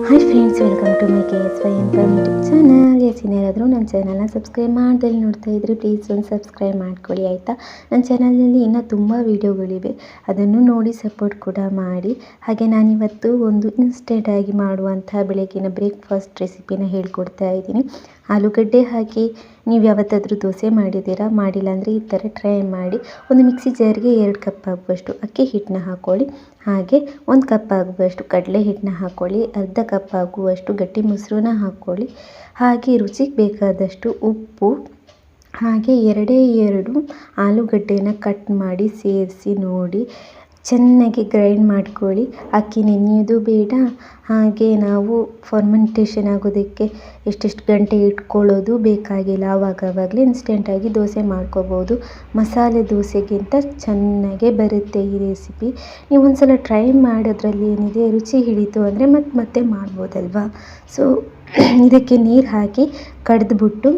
Hi friends, welcome to my KSY informative channel. ಏನಾದರೂ ನನ್ನ ಚಾನಲ್ನ ಸಬ್ಸ್ಕ್ರೈಬ್ ಮಾಡ್ದಲ್ಲಿ ನೋಡ್ತಾ ಇದ್ದರೆ ಪ್ಲೀಸ್ ಒಂದು ಸಬ್ಸ್ಕ್ರೈಬ್ ಮಾಡ್ಕೊಳ್ಳಿ ಆಯಿತಾ. ನನ್ನ ಚಾನಲ್ನಲ್ಲಿ ಇನ್ನೂ ತುಂಬ ವೀಡಿಯೋಗಳಿವೆ, ಅದನ್ನು ನೋಡಿ ಸಪೋರ್ಟ್ ಕೂಡ ಮಾಡಿ. ಹಾಗೆ ನಾನಿವತ್ತು ಒಂದು ಇನ್ಸ್ಟೆಂಟಾಗಿ ಮಾಡುವಂಥ ಬೆಳಗಿನ ಬ್ರೇಕ್ಫಾಸ್ಟ್ ರೆಸಿಪಿನ ಹೇಳ್ಕೊಡ್ತಾ ಇದ್ದೀನಿ. ಆಲೂಗಡ್ಡೆ ಹಾಕಿ ನೀವು ಯಾವತ್ತಾದರೂ ದೋಸೆ ಮಾಡಿದ್ದೀರಾ? ಮಾಡಿಲ್ಲ ಅಂದರೆ ಈ ಥರ ಟ್ರೈ ಮಾಡಿ. ಒಂದು ಮಿಕ್ಸಿ ಜಾರ್ಗೆ 2 ಕಪ್ ಆಗುವಷ್ಟು ಅಕ್ಕಿ ಹಿಟ್ಟನ್ನ ಹಾಕ್ಕೊಳ್ಳಿ. ಹಾಗೆ 1 ಕಪ್ ಆಗುವಷ್ಟು ಕಡಲೆ ಹಿಟ್ಟನ್ನ ಹಾಕ್ಕೊಳ್ಳಿ. ಅರ್ಧ ಕಪ್ ಆಗುವಷ್ಟು ಗಟ್ಟಿ ಮೊಸರನ್ನ ಹಾಕ್ಕೊಳ್ಳಿ. ಹಾಗೆ ರುಚಿಗೆ ಬೇಕಾದಷ್ಟು ಉಪ್ಪು, ಹಾಗೆ 2 ಆಲೂಗಡ್ಡೆನ ಕಟ್ ಮಾಡಿ ಸೇರಿಸಿ ನೋಡಿ ಚೆನ್ನಾಗಿ ಗ್ರೈಂಡ್ ಮಾಡ್ಕೊಳ್ಳಿ. ಅಕ್ಕಿ ನೆನೆಯೋದು ಬೇಡ, ಹಾಗೆ ನಾವು ಫರ್ಮೆಂಟೇಷನ್ ಆಗೋದಕ್ಕೆ ಎಷ್ಟೆಷ್ಟು ಗಂಟೆ ಇಟ್ಕೊಳ್ಳೋದು ಬೇಕಾಗಿಲ್ಲ. ಆವಾಗವಾಗಲೇ ಇನ್ಸ್ಟೆಂಟಾಗಿ ದೋಸೆ ಮಾಡ್ಕೋಬೋದು. ಮಸಾಲೆ ದೋಸೆಗಿಂತ ಚೆನ್ನಾಗೇ ಬರುತ್ತೆ ಈ ರೆಸಿಪಿ. ನೀವು ಒಂದು ಸಲ ಟ್ರೈ ಮಾಡೋದ್ರಲ್ಲಿ ಏನಿದೆ, ರುಚಿ ಹಿಡಿತು ಅಂದರೆ ಮತ್ತೆ ಮಾಡ್ಬೋದಲ್ವಾ. ಸೊ ಇದಕ್ಕೆ ನೀರು ಹಾಕಿ ಕಡೆದ್ಬಿಟ್ಟು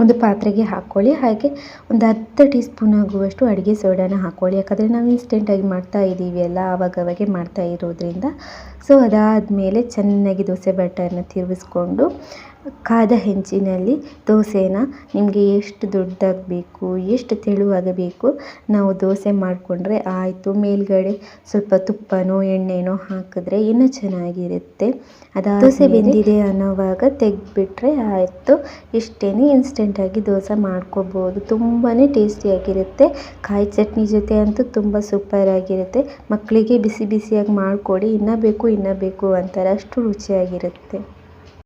ಒಂದು ಪಾತ್ರೆಗೆ ಹಾಕ್ಕೊಳ್ಳಿ. ಹಾಗೆ ಒಂದು ಅರ್ಧ ಟೀ ಸ್ಪೂನ್ ಆಗುವಷ್ಟು ಅಡುಗೆ ಸೋಡಾನ ಹಾಕ್ಕೊಳ್ಳಿ. ಯಾಕಂದರೆ ನಾವು ಇನ್ಸ್ಟೆಂಟಾಗಿ ಮಾಡ್ತಾ ಇದ್ದೀವಿ ಅಲ್ಲ, ಆವಾಗವಾಗೆ ಮಾಡ್ತಾ ಇರೋದ್ರಿಂದ. ಸೊ ಅದಾದಮೇಲೆ ಚೆನ್ನಾಗಿ ದೋಸೆ ಬ್ಯಾಟರ್ನ ತಿರುಗಿಸ್ಕೊಂಡು ಕಾದ ಹೆಂಚಿನಲ್ಲಿ ದೋಸೆನ ನಿಮಗೆ ಎಷ್ಟು ದೊಡ್ಡದಾಗಿ ಬೇಕು, ಎಷ್ಟು ತೆಳುವಾಗಬೇಕು ನಾವು ದೋಸೆ ಮಾಡಿಕೊಂಡ್ರೆ ಆಯಿತು. ಮೇಲ್ಗಡೆ ಸ್ವಲ್ಪ ತುಪ್ಪನೋ ಎಣ್ಣೆನೋ ಹಾಕಿದ್ರೆ ಇನ್ನೂ ಚೆನ್ನಾಗಿರುತ್ತೆ. ದೋಸೆ ಬೆಂದಿದೆ ಅನ್ನೋವಾಗ ತೆಗೆದುಬಿಟ್ರೆ ಆಯಿತು. ಇಷ್ಟೇ, ಇನ್ಸ್ಟೆಂಟಾಗಿ ದೋಸೆ ಮಾಡ್ಕೋಬೋದು. ತುಂಬಾ ಟೇಸ್ಟಿಯಾಗಿರುತ್ತೆ. ಕಾಯಿ ಚಟ್ನಿ ಜೊತೆ ಅಂತೂ ತುಂಬ ಸೂಪರಾಗಿರುತ್ತೆ. ಮಕ್ಕಳಿಗೆ ಬಿಸಿ ಬಿಸಿಯಾಗಿ ಮಾಡಿಕೊಡಿ, ಇನ್ನೂ ಬೇಕು ಅಂತಾರೆ, ಅಷ್ಟು ರುಚಿಯಾಗಿರುತ್ತೆ.